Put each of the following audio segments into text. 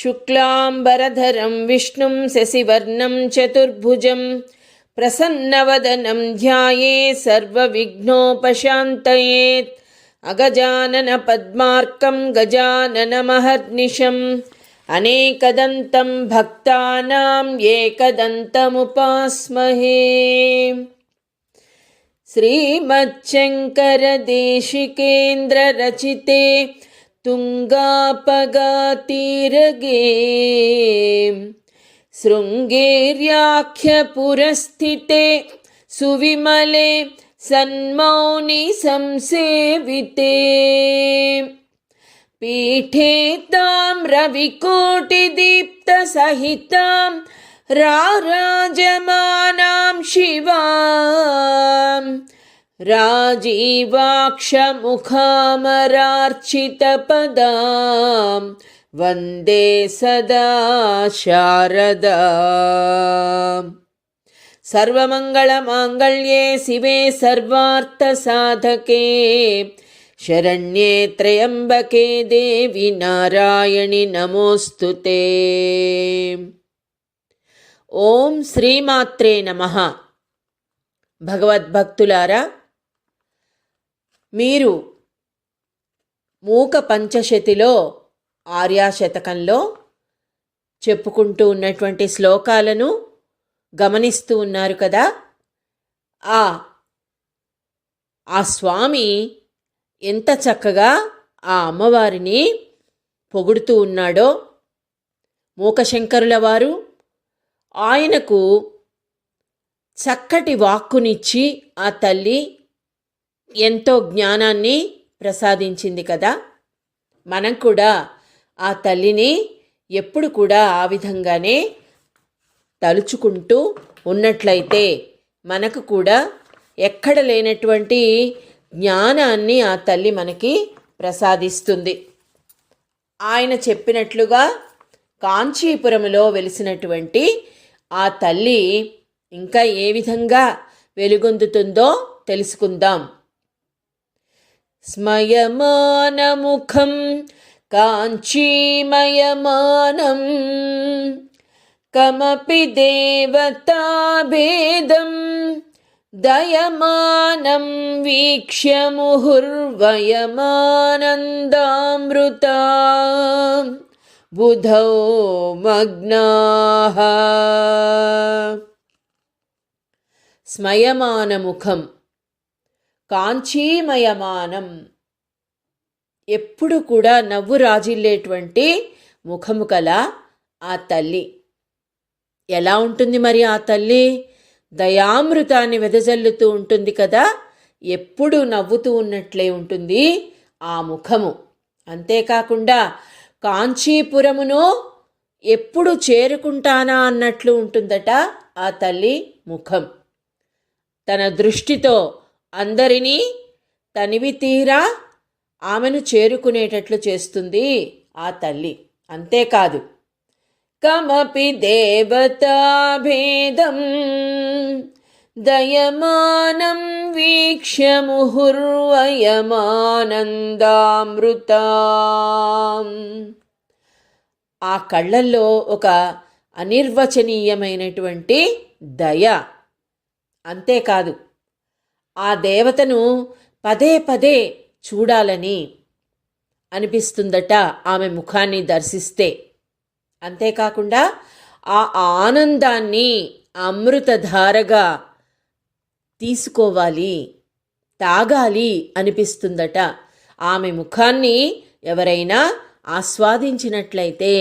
शुक्लाम्बरधरं विष्णुं शशिवर्णं चतुर्भुजं प्रसन्नवदनं ध्यायेत् सर्वविघ्नोपशान्तयेत् अगजाननपद्मार्कं गजाननमहर्निशम् अनेकदन्तं भक्तानां एकदन्तमुपास्महे। श्रीमच्छङ्करदेशिकेन्द्ररचिते तुङ्गापगातीरगे शृङ्गेर्याख्यपुरस्थिते सुविमले सन्मौनि संसेविते पीठे ताम्रविकोटिदीप्तसहितां राराजमानां शिवां राजीवाक्षमुखामरार्चितपदां वन्दे सदा शारदाम्। सर्वमङ्गलमाङ्गल्ये शिवे सर्वार्थसाधके शरण्ये त्र्यम्बके देवी नारायणि नमोस्तुते। ఓం శ్రీమాత్రే నమః. భగవద్భక్తులారా, మీరు మూక పంచశతిలో ఆర్యాశతకంలో చెప్పుకుంటూ ఉన్నటువంటి శ్లోకాలను గమనిస్తూ ఉన్నారు కదా. ఆ స్వామి ఎంత చక్కగా ఆ అమ్మవారిని పొగుడుతూ ఉన్నాడో. మూకశంకరుల వారు ఆయనకు చక్కటి వాక్కునిచ్చి ఆ తల్లి ఎంతో జ్ఞానాన్ని ప్రసాదించింది కదా. మనం కూడా ఆ తల్లిని ఎప్పుడు కూడా ఆ విధంగానే తలుచుకుంటూ ఉన్నట్లయితే మనకు కూడా ఎక్కడ లేనటువంటి జ్ఞానాన్ని ఆ తల్లి మనకి ప్రసాదిస్తుంది. ఆయన చెప్పినట్లుగా కాంచీపురములో వెలిసినటువంటి ఆ తల్లి ఇంకా ఏ విధంగా వెలుగొందుతుందో తెలుసుకుందాం. స్మయమానముఖం కాంచీమయమానం కమపి దేవతాభేదం దయమానం వీక్ష్య ముహుర్వయమానందామృతా బుధౌ మగ్నాః. స్మయమానముఖం కాంచీమయమానం, ఎప్పుడు కూడా నవ్వు రాజిల్లేటువంటి ముఖము కల ఆ తల్లి. ఎలా ఉంటుంది మరి ఆ తల్లి? దయామృతాన్ని వెదజల్లుతూ ఉంటుంది కదా. ఎప్పుడు నవ్వుతూ ఉన్నట్లే ఉంటుంది ఆ ముఖము. అంతేకాకుండా కాంచీపురమును ఎప్పుడు చేరుకుంటానా అన్నట్లు ఉంటుందట ఆ తల్లి ముఖం. తన దృష్టితో అందరినీ తనివి తీరా ఆమెను చేరుకునేటట్లు చేస్తుంది ఆ తల్లి. అంతేకాదు, కమపి దేవతాభేదం దయమానం వీక్ష్య ముహుర్వయమానందామృతా. ఆ కళ్ళల్లో ఒక అనిర్వచనీయమైనటువంటి దయ. అంతేకాదు, ఆ దేవతను పదే పదే చూడాలని అనిపిస్తుందట ఆమె ముఖాన్ని దర్శిస్తే. అంతేకాకుండా ఆ ఆనందాన్ని అమృతధారగా తీసుకోవాలి, తాగాలి అనిపిస్తుందట. ఆమె ముఖాన్ని ఎవరైనా ఆస్వాదించినట్లయితే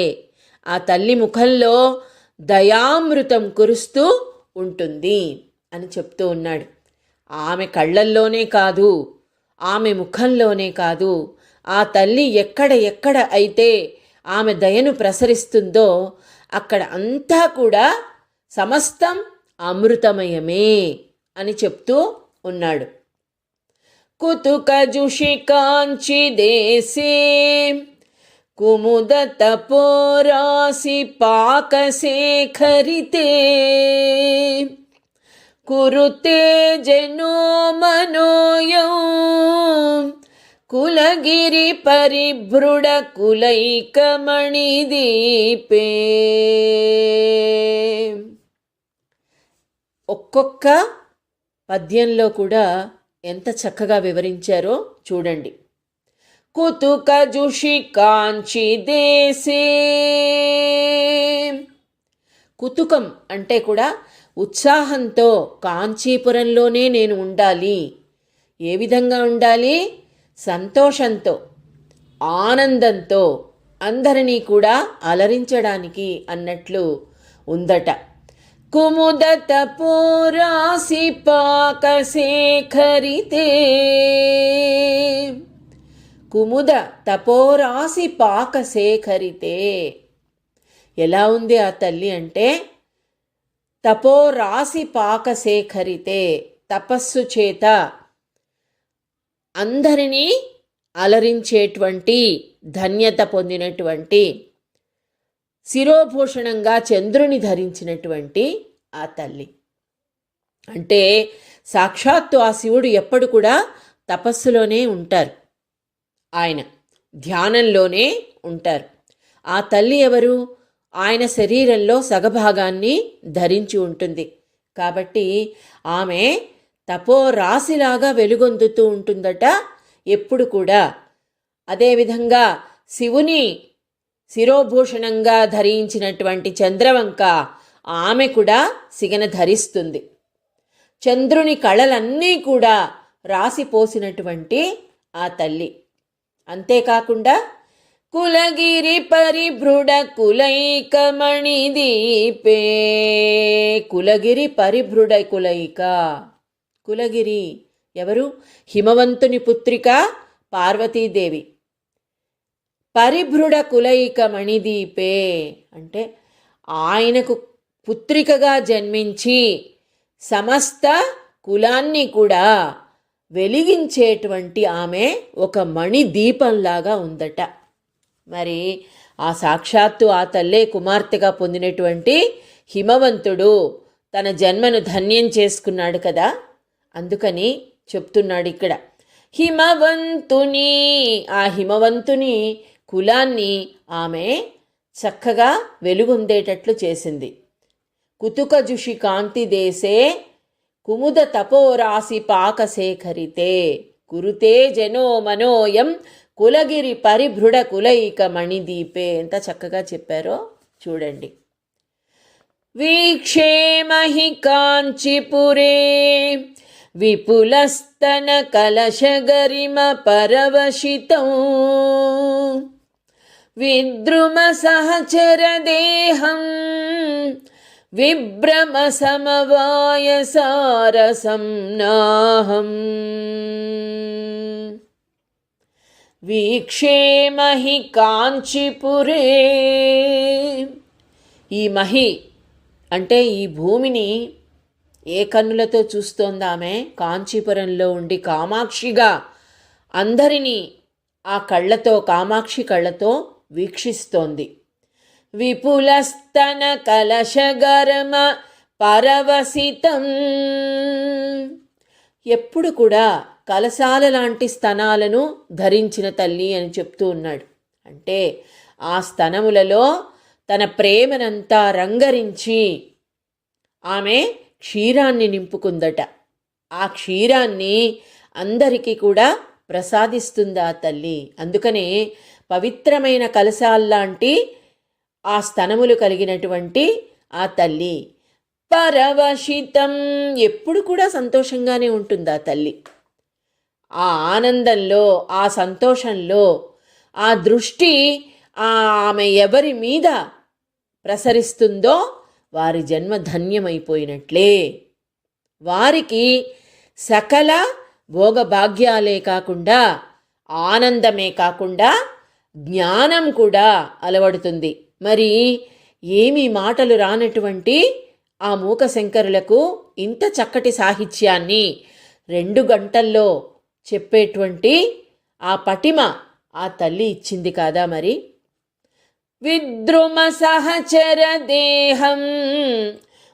ఆ తల్లి ముఖంలో దయామృతం కురుస్తూ ఉంటుంది అని చెప్తూ ఉన్నాడు. ఆమె కళ్ళల్లోనే కాదు, ఆమె ముఖంలోనే కాదు, ఆ తల్లి ఎక్కడ అయితే ఆమె దయను ప్రసరిస్తుందో అక్కడ అంతా కూడా సమస్తం అమృతమయమే అని చెప్తూ ఉన్నాడు. కుతుకజుషి కాంచి దేశే కుముద తపోరాసి పాకశేఖరితే కురుతే జనో మనోయం కులగిరి పరిభృడ కులైకమణి దీపే. ఒక్కొక్క పద్యంలో కూడా ఎంత చక్కగా వివరించారో చూడండి. కుతుక జుషి కాంచి దేశే. కుతుకం అంటే కూడా ఉత్సాహంతో కాంచీపురంలోనే నేను ఉండాలి. ఏ విధంగా ఉండాలి? సంతోషంతో, ఆనందంతో, అందరినీ కూడా అలరించడానికి అన్నట్లు ఉందట. కుముద తపోరాసి పాక శేఖరితే. కుముద తపోరాసి పాక శేఖరితే. ఎలా ఉంది ఆ తల్లి అంటే, తపోరాసి పాక శేఖరితే, తపస్సు చేత అందరినీ అలరించేటువంటి ధన్యత పొందినటువంటి, శిరోభూషణంగా చంద్రుని ధరించినటువంటి ఆ తల్లి. అంటే సాక్షాత్తు ఆ శివుడు ఎప్పుడు కూడా తపస్సులోనే ఉంటారు, ఆయన ధ్యానంలోనే ఉంటారు. ఆ తల్లి ఎవరు? ఆయన శరీరంలో సగభాగాన్ని ధరించి ఉంటుంది. కాబట్టి ఆమె తపోరాశిలాగా వెలుగొందుతూ ఉంటుందట ఎప్పుడు కూడా. అదేవిధంగా శివుని శిరోభూషణంగా ధరించినటువంటి చంద్రవంక ఆమె కూడా సిగన ధరిస్తుంది. చంద్రుని కళలన్నీ కూడా రాసిపోసినటువంటి ఆ తల్లి. అంతేకాకుండా కులగిరి పరిభృడ కులైకమణి దీపే. కులగిరి పరిభృడ కులైక. కులగిరి ఎవరు? హిమవంతుని పుత్రిక పార్వతీదేవి. పరిభృడ కులైక మణిదీపే అంటే ఆయనకు పుత్రికగా జన్మించి సమస్త కులాన్ని కూడా వెలిగించేటువంటి ఆమె ఒక మణిదీపంలాగా ఉందట. మరి ఆ సాక్షాత్తు ఆ తల్లే కుమార్తెగా పొందినటువంటి హిమవంతుడు తన జన్మను ధన్యం చేసుకున్నాడు కదా. అందుకని చెప్తున్నాడు ఇక్కడ, హిమవంతుని, ఆ హిమవంతుని కులాన్ని ఆమె చక్కగా వెలుగొందేటట్లు చేసింది. కుతుక జుషి కాంతి దేశే కుముద తపోరాశి పాక శేఖరితే కురుతే జనో మనోయం కులగిరి పరిభృడ కులైక మణిదీపే. ఎంత చక్కగా చెప్పారో చూడండి. వీక్షేమహి కాంచీపురే విపులస్తన కలశగరిమ పరవశితం విద్రుమ సహచర దేహం విభ్రమ సమవాయ సారసం నాహం. వీక్షేమహి కాంచీపురే. ఈ మహి అంటే ఈ భూమిని ఏ కన్నులతో చూస్తోందామె? కాంచీపురంలో ఉండి కామాక్షిగా అందరినీ ఆ కళ్ళతో, కామాక్షి కళ్ళతో వీక్షిస్తోంది. విపులస్తన కలశగరమ పరవశితం. ఎప్పుడు కూడా కలశాల లాంటి స్తనాలను ధరించిన తల్లి అని చెప్తూ ఉన్నాడు. అంటే ఆ స్తనములలో తన ప్రేమనంతా రంగరించి ఆమె క్షీరాన్ని నింపుకుందట. ఆ క్షీరాన్ని అందరికీ కూడా ప్రసాదిస్తుంది ఆ తల్లి. అందుకనే పవిత్రమైన కలశాల్లాంటి ఆ స్తనములు కలిగినటువంటి ఆ తల్లి పరవశితం, ఎప్పుడు కూడా సంతోషంగానే ఉంటుంది ఆ తల్లి. ఆ ఆనందంలో, ఆ సంతోషంలో ఆ దృష్టి ఆమె ఎవరి మీద ప్రసరిస్తుందో వారి జన్మ ధన్యమైపోయినట్లే. వారికి సకల భోగభాగ్యాలే కాకుండా, ఆనందమే కాకుండా జ్ఞానం కూడా అలవడుతుంది. మరి ఏమీ మాటలు రానటువంటి ఆ మూకశంకరులకు ఇంత చక్కటి సాహిత్యాన్ని 2 గంటల్లో చెప్పేటువంటి ఆ పటిమ ఆ తల్లి ఇచ్చింది కాదా మరి. విద్రుమ సహచర దేహం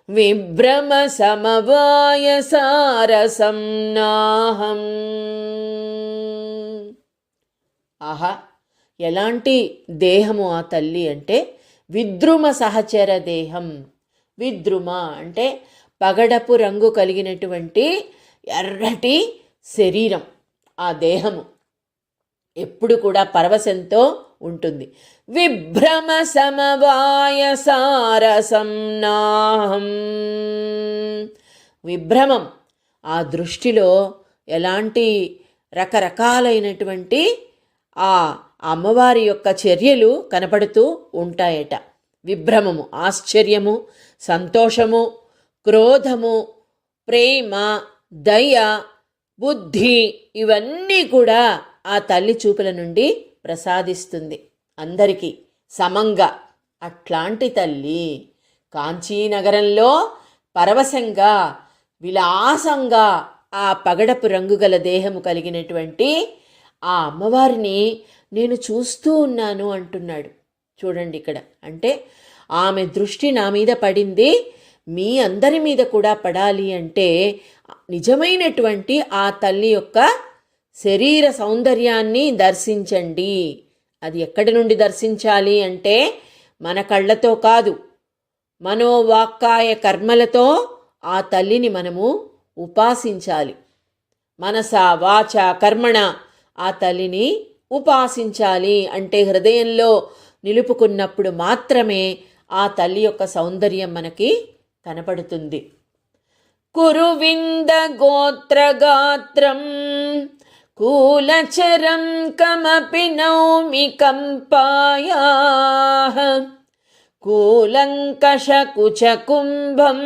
విభ్రమ సమవాయ సారసం నాహం. ఆహా, ఎలాంటి దేహము ఆ తల్లి అంటే విద్రుమ సహచర దేహం. విద్రుమ అంటే పగడపు రంగు కలిగినటువంటి ఎర్రటి శరీరం. ఆ దేహము ఎప్పుడు కూడా పరవశంతో ఉంటుంది. విభ్రమ సమవాయ సారసం నాహం. విభ్రమం, ఆ దృష్టిలో ఎలాంటి రకరకాలైనటువంటి ఆ అమ్మవారి యొక్క చర్యలు కనపడుతూ ఉంటాయట. విభ్రమము, ఆశ్చర్యము, సంతోషము, క్రోధము, ప్రేమ, దయ, బుద్ధి ఇవన్నీ కూడా ఆ తల్లి చూపుల నుండి ప్రసాదిస్తుంది అందరికీ సమంగా. అట్లాంటి తల్లి కాంచీనగరంలో పరవశంగా విలాసంగా ఆ పగడపు రంగుగల దేహము కలిగినటువంటి ఆ అమ్మవారిని నేను చూస్తూ ఉన్నాను అంటున్నాడు. చూడండి ఇక్కడ, అంటే ఆమె దృష్టి నా మీద పడింది, మీ అందరి మీద కూడా పడాలి అంటే నిజమైనటువంటి ఆ తల్లి యొక్క శరీర సౌందర్యాన్ని దర్శించండి. అది ఎక్కడి నుండి దర్శించాలి అంటే మన కళ్ళతో కాదు, మనోవాక్కాయ కర్మలతో ఆ తల్లిని మనము ఉపాసించాలి. మనస వాచ కర్మణ ఆ తల్లిని ఉపాసించాలి. అంటే హృదయంలో నిలుపుకున్నప్పుడు మాత్రమే ఆ తల్లి యొక్క సౌందర్యం మనకి కనపడుతుంది. కురువింద గోత్రగాత్రం కూలచరం కమపి నౌమి కంపాయా కూలంకష కుచకుంభం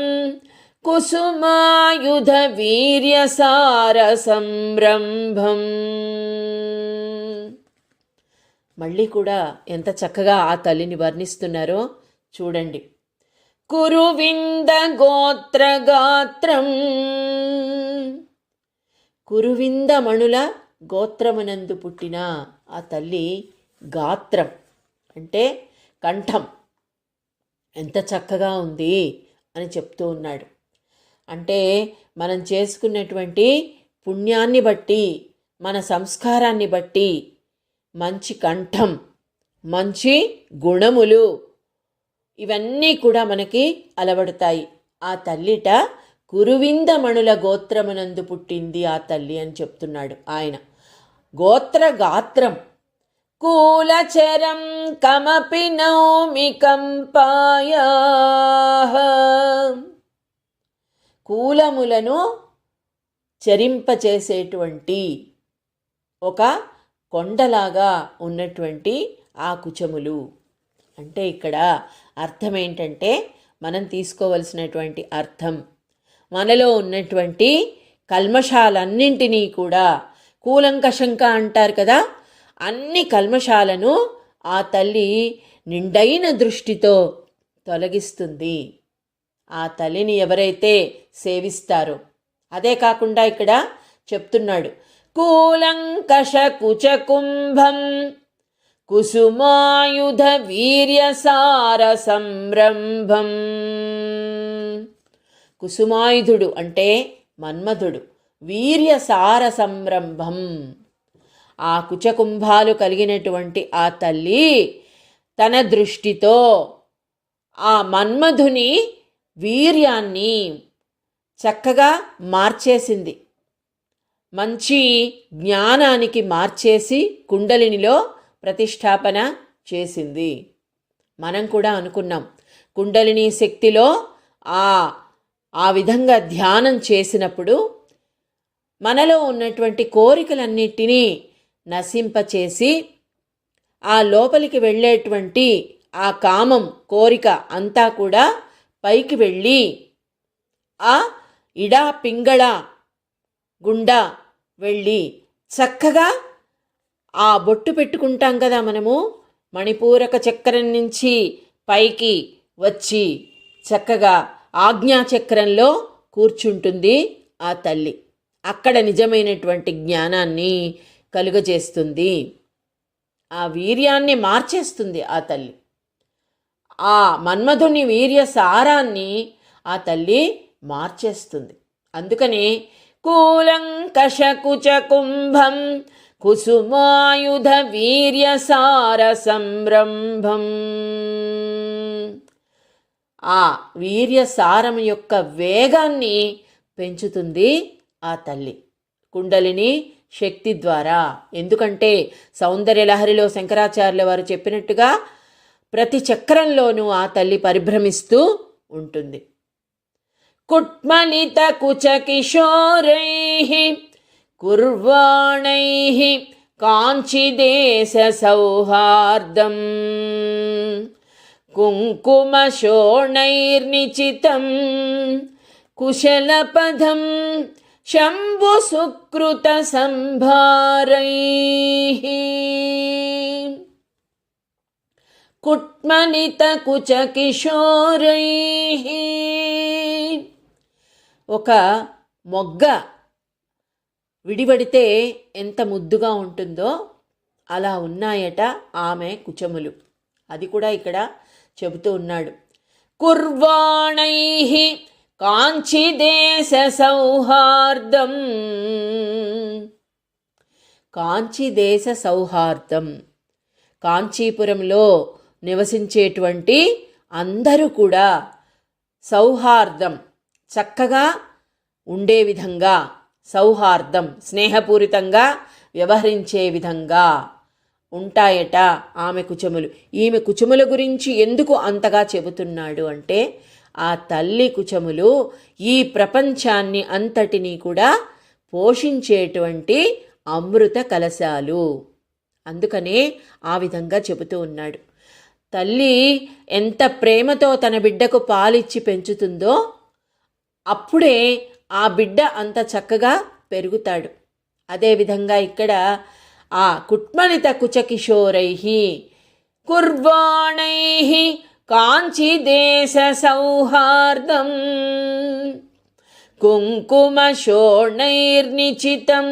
కుసుమాయుధ వీర్యసార సంరంభం. మళ్ళీ కూడా ఎంత చక్కగా ఆ తల్లిని వర్ణిస్తున్నారో చూడండి. కురువింద గోత్రగాత్రం, కురువింద మణుల గోత్రమునందు పుట్టిన ఆ తల్లి గాత్రం అంటే కంఠం ఎంత చక్కగా ఉంది అని చెప్తూ ఉన్నాడు. అంటే మనం చేసుకున్నటువంటి పుణ్యాన్ని బట్టి, మన సంస్కారాన్ని బట్టి మంచి కంఠం, మంచి గుణములు ఇవన్నీ కూడా మనకి అలవడతాయి. ఆ తల్లిట కురువిందమణుల గోత్రమునందు పుట్టింది ఆ తల్లి అని చెప్తున్నాడు ఆయన. గోత్ర గాత్రం కూలచరం కమపి నౌమి కంపాయా. కూలములను చరింపచేసేటువంటి ఒక కొండలాగా ఉన్నటువంటి ఆ కుచములు. అంటే ఇక్కడ అర్థం ఏంటంటే, మనం తీసుకోవలసినటువంటి అర్థం, మనలో ఉన్నటువంటి కల్మషాలన్నింటినీ కూడా, కూలంకషంగా అంటారు కదా, అన్ని కల్మషాలను ఆ తల్లి నిండైన దృష్టితో తొలగిస్తుంది. ఆ తల్లిని ఎవరైతే సేవిస్తారో, అదే కాకుండా ఇక్కడ చెప్తున్నాడు, కూలంకష కుచకుంభం కుసుమాయుధ వీర్యసార సంరంభం. కుసుమాయుధుడు అంటే మన్మధుడు, వీర్యసార సంరంభం ఆ కుచకుంభాలు కలిగినటువంటి ఆ తల్లి తన దృష్టితో ఆ మన్మధుని వీర్యాన్ని చక్కగా మార్చేసింది. మంచి జ్ఞానానికి మార్చేసి కుండలినిలో ప్రతిష్టాపన చేసింది. మనం కూడా అనుకున్నాం, కుండలిని శక్తిలో ఆ విధంగా ధ్యానం చేసినప్పుడు మనలో ఉన్నటువంటి కోరికలన్నిటినీ నశింపచేసి ఆ లోపలికి వెళ్ళేటువంటి ఆ కామం, కోరిక అంతా కూడా పైకి వెళ్ళి ఆ ఇడా పింగళ గుండా వెళ్ళి చక్కగా ఆ బొట్టు పెట్టుకుంటాం కదా మనము, మణిపూరక చక్రం నుంచి పైకి వచ్చి చక్కగా ఆజ్ఞాచక్రంలో కూర్చుంటుంది ఆ తల్లి. అక్కడ నిజమైనటువంటి జ్ఞానాన్ని కలుగజేస్తుంది. ఆ వీర్యాన్ని మార్చేస్తుంది ఆ తల్లి. ఆ మన్మధుని వీర్య సారాన్ని ఆ తల్లి మార్చేస్తుంది. అందుకని కూలంకష కుచకుంభం కుసుమాయుధ వీర్యసార సంరంభం. ఆ వీర్యసారం యొక్క వేగాన్ని పెంచుతుంది ఆ తల్లి కుండలిని శక్తి ద్వారా. ఎందుకంటే సౌందర్యలహరిలో శంకరాచార్యుల వారు చెప్పినట్టుగా ప్రతి చక్రంలోనూ ఆ తల్లి పరిభ్రమిస్తూ ఉంటుంది. కుట్మలిత కుచ కిశోరైః కుర్వాణైః కాంచిదేశ సౌహార్దం కుంకుమశోణైర్నిచితం కుశలపదం శంభు సుకృత సంభారైః. కుట్మలిత కుచ కిశోరైః. ఒక మొగ్గ విడివడితే ఎంత ముద్దుగా ఉంటుందో అలా ఉన్నాయట ఆమె కుచములు. అది కూడా ఇక్కడ చెబుతూ ఉన్నాడు. కుర్వాణైః కాంచిదేశ సౌహార్దం. కాంచిదేశ సౌహార్దం, కాంచీపురంలో నివసించేటువంటి అందరూ కూడా సౌహార్దం చక్కగా ఉండే విధంగా, సౌహార్దం స్నేహపూరితంగా వ్యవహరించే విధంగా ఉంటాయట ఆమె కుచములు. ఈమె కుచముల గురించి ఎందుకు అంతగా చెబుతున్నాడు అంటే ఆ తల్లి కుచములు ఈ ప్రపంచాన్ని అంతటినీ కూడా పోషించేటువంటి అమృత కలశాలు. అందుకనే ఆ విధంగా చెబుతూ ఉన్నాడు. తల్లి ఎంత ప్రేమతో తన బిడ్డకు పాలిచ్చి పెంచుతుందో అప్పుడే ఆ బిడ్డ అంత చక్కగా పెరుగుతాడు. అదేవిధంగా ఇక్కడ ఆ కుట్మలిత కుచకిశోరైః కుర్వాణైః కాంచిదేశ సౌహార్దం కుంకుమశోణైర్నిచితం.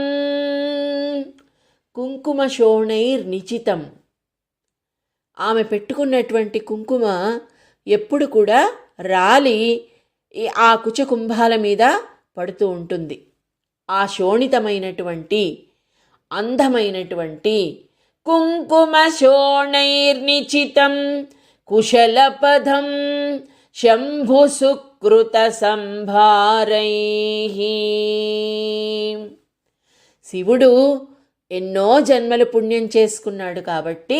కుంకుమశోణైర్నిచితం, ఆమె పెట్టుకున్నటువంటి కుంకుమ ఎప్పుడు కూడా రాలి ఆ కుచకుంభాల మీద పడుతూ ఉంటుంది. ఆ శోణితమైనటువంటి అందమైనటువంటి కుంకుమశోణైర్నిచితం కుశలపదం శంభు సుకృత సంభారైః. శివుడు ఎన్నో జన్మలు పుణ్యం చేసుకున్నాడు కాబట్టి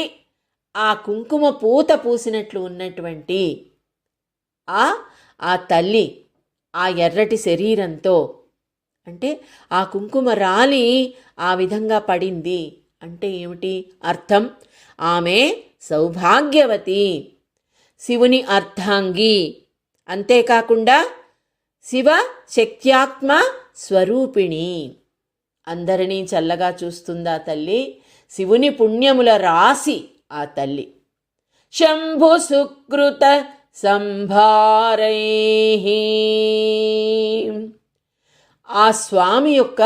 ఆ కుంకుమ పూత పూసినట్లు ఉన్నటువంటి ఆ తల్లి ఆ ఎర్రటి శరీరంతో, అంటే ఆ కుంకుమ రాలి ఆ విధంగా పడింది అంటే ఏమిటి అర్థం? ఆమె సౌభాగ్యవతి, శివుని అర్ధాంగి, అంతేకాకుండా శివ శక్త్యాత్మ స్వరూపిణి. అందరినీ చల్లగా చూస్తుందా తల్లి. శివుని పుణ్యముల రాసి ఆ తల్లి. శంభు సుకృత సంభారైః. ఆ స్వామి యొక్క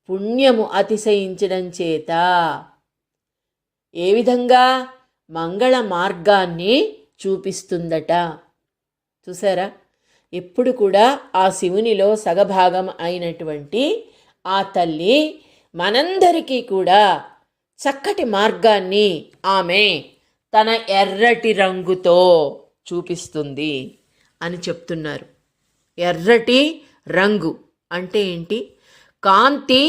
పుణ్యము అతిశయించడం చేత ఏ విధంగా మంగళ మార్గాన్ని చూపిస్తుందట. చూసారా, ఎప్పుడు కూడా ఆ శివునిలో సగభాగం అయినటువంటి ఆ తల్లి మనందరికీ కూడా చక్కటి మార్గాన్ని ఆమె తన ఎర్రటి రంగుతో చూపిస్తుంది అని చెప్తున్నారు. ఎర్రటి రంగు అంటే ఏంటి? కాంతి,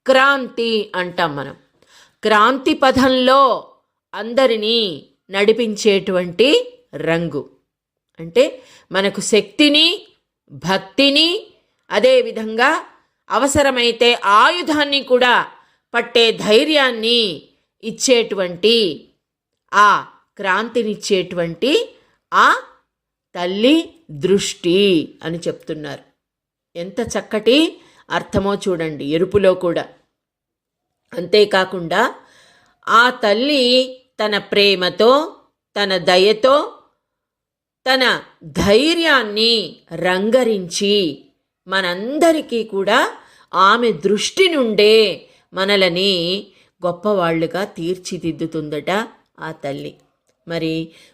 క్రాంతి అంటాం మనం. క్రాంతి పథంలో అందరినీ నడిపించేటువంటి రంగు అంటే మనకు శక్తిని, భక్తిని, అదేవిధంగా అవసరమైతే ఆయుధాన్ని కూడా పట్టే ధైర్యాన్ని ఇచ్చేటువంటి, ఆ క్రాంతినిచ్చేటువంటి ఆ తల్లి దృష్టి అని చెప్తున్నారు. ఎంత చక్కటి అర్థమో చూడండి, ఎరుపులో కూడా. అంతేకాకుండా ఆ తల్లి తన ప్రేమతో, తన దయతో, తన ధైర్యాన్ని రంగరించి మనందరికీ కూడా ఆమె దృష్టి నుండే మనలని గొప్పవాళ్ళుగా తీర్చిదిద్దుతుందట ఆ తల్లి. మరి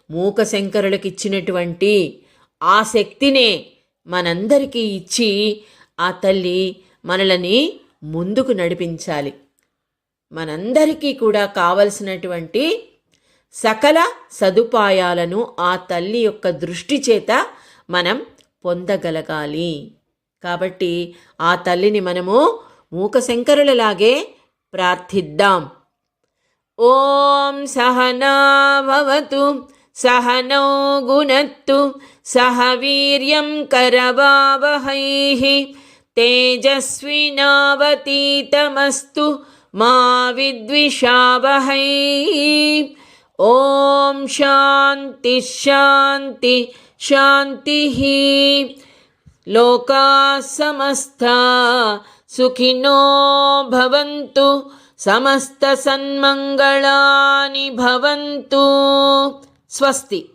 మూకశంకరులకు ఇచ్చినటువంటి ఆ శక్తినే మనందరికీ ఇచ్చి ఆ తల్లి మనలని ముందుకు నడిపించాలి. మనందరికీ కూడా కావలసినటువంటి సకల సదుపాయాలను ఆ తల్లి యొక్క దృష్టి చేత మనం పొందగలగాలి. కాబట్టి ఆ తల్లిని మనము మూకశంకరులలాగే ప్రార్థిద్దాం. ఓం సహనా భవతు సహనౌ గుణత్తు సహ వీర్యం కరవావహై తేజస్వినావతీతమస్తు మా విద్విషావహై. ఓం శాంతి శాంతి శాంతి. లోకా సమస్తా సుఖినో భవంతు సమస్త సన్మంగళాని భవంతు. స్వస్తి.